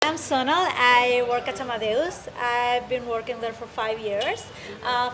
I'm Sonal. I work at Amadeus. I've been working there for 5 years.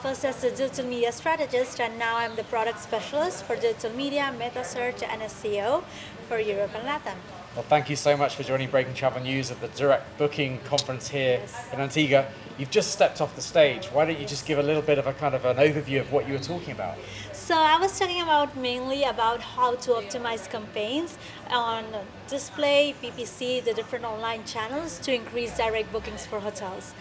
First as a digital media strategist, and now I'm the product specialist for digital media, meta search, and SEO for Europe and Latin. Well, thank you so much for joining Breaking Travel News at the Direct Booking Conference here in Antigua. You've just stepped off the stage. Why don't you just give a little bit of a kind of an overview of what you were talking about? So I was talking mainly about how to optimize campaigns on display, PPC, the different online channels to increase direct bookings for hotels.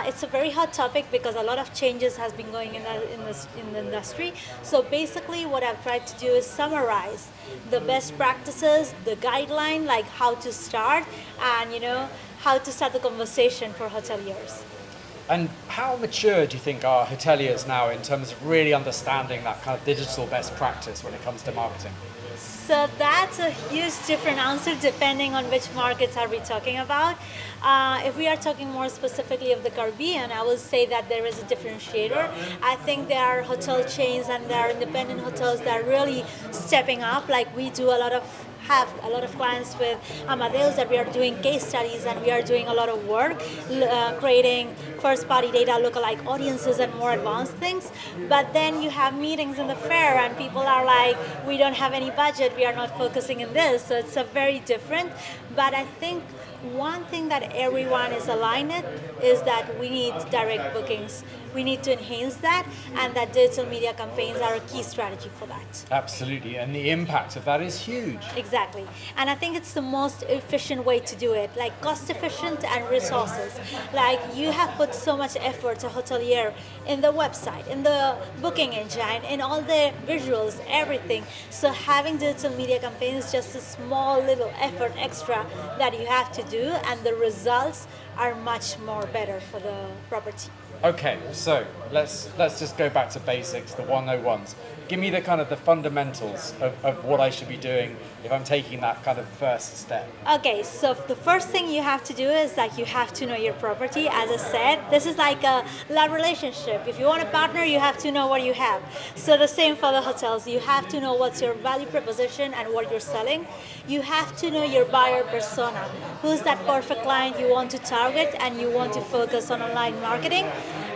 It's a very hot topic because a lot of changes has been going in the industry. So basically, what I've tried to do is summarize the best practices, the guideline, like how to start, and how to start the conversation for hoteliers. And how mature do you think are hoteliers now in terms of really understanding that kind of digital best practice when it comes to marketing? So that's a huge different answer depending on which markets are we talking about. If we are talking more specifically of the Caribbean, I will say that there is a differentiator. I think there are hotel chains and there are independent hotels that are really stepping up. Like we do have a lot of clients with Amadeus that we are doing case studies and we are doing a lot of work creating first party data, lookalike audiences and more advanced things. But then you have meetings in the fair and people are like, we don't have any budget, we are not focusing in this. So it's a very different. But I think one thing that everyone is aligned in is that we need direct bookings. We need to enhance that, and that digital media campaigns are a key strategy for that. Absolutely, and the impact of that is huge. Exactly, and I think it's the most efficient way to do it, like cost efficient and resources. Like you have put so much effort, a hotelier, in the website, in the booking engine, in all the visuals, everything. So having digital media campaigns is just a small little effort extra that you have to do, and the results are much more better for the property. Okay, so let's just go back to basics, the 101s. Give me the kind of the fundamentals of what I should be doing if I'm taking that kind of first step. Okay, so the first thing you have to do is that you have to know your property. As I said, this is like a love relationship. If you want a partner, you have to know what you have. So the same for the hotels. You have to know what's your value proposition and what you're selling. You have to know your buyer persona. Who's that perfect client you want to target and you want to focus on online marketing?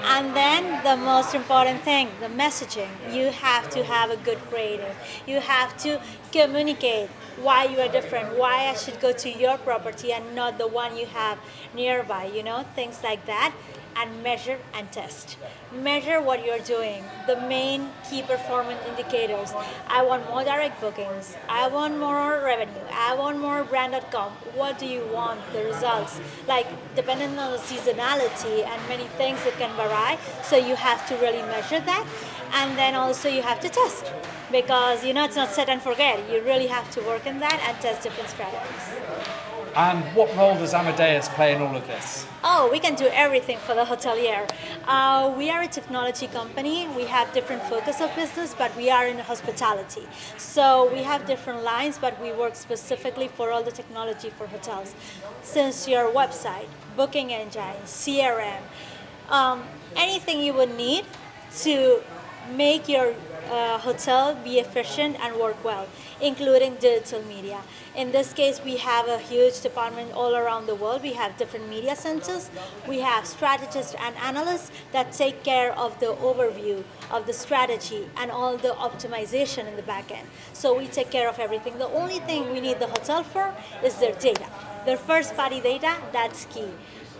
And then the most important thing, the messaging. You have to have a good creative. You have to communicate why you are different, why I should go to your property and not the one you have nearby, things like that. And measure and test. Measure what you're doing, the main key performance indicators. I want more direct bookings. I want more revenue. I want more brand.com. What do you want? The results. Like, depending on the seasonality and many things, it can vary. So you have to really measure that. And then also you have to test. Because, it's not set and forget. You really have to work in that and test different strategies. And what role does Amadeus play in all of this? Oh, we can do everything for the hotelier. We are a technology company. We have different focus of business, but we are in hospitality. So we have different lines, but we work specifically for all the technology for hotels. Since your website, booking engine, CRM, anything you would need to make your hotel be efficient and work well, including digital media. In this case, we have a huge department all around the world. We have different media centers. We have strategists and analysts that take care of the overview of the strategy and all the optimization in the back end. So we take care of everything. The only thing we need the hotel for is their data. Their first party data, that's key.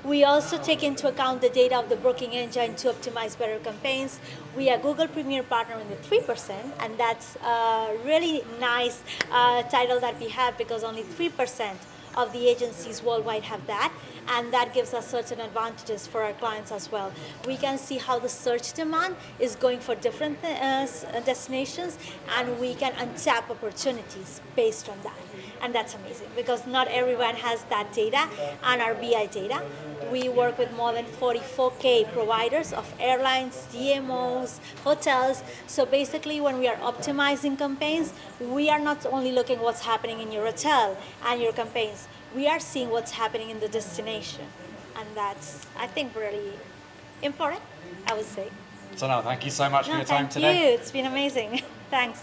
We also take into account the data of the booking engine to optimize better campaigns. We are Google Premier Partner in the 3%, and that's a really nice title that we have because only 3% of the agencies worldwide have that, and that gives us certain advantages for our clients as well. We can see how the search demand is going for different destinations, and we can untap opportunities based on that. And that's amazing because not everyone has that data and our BI data. We work with more than 44K providers of airlines, DMOs, hotels. So basically when we are optimizing campaigns, we are not only looking what's happening in your hotel and your campaigns, we are seeing what's happening in the destination. And that's, I think, really important, I would say. Sonal, thank you so much for your time thank today. you. It's been amazing. Thanks.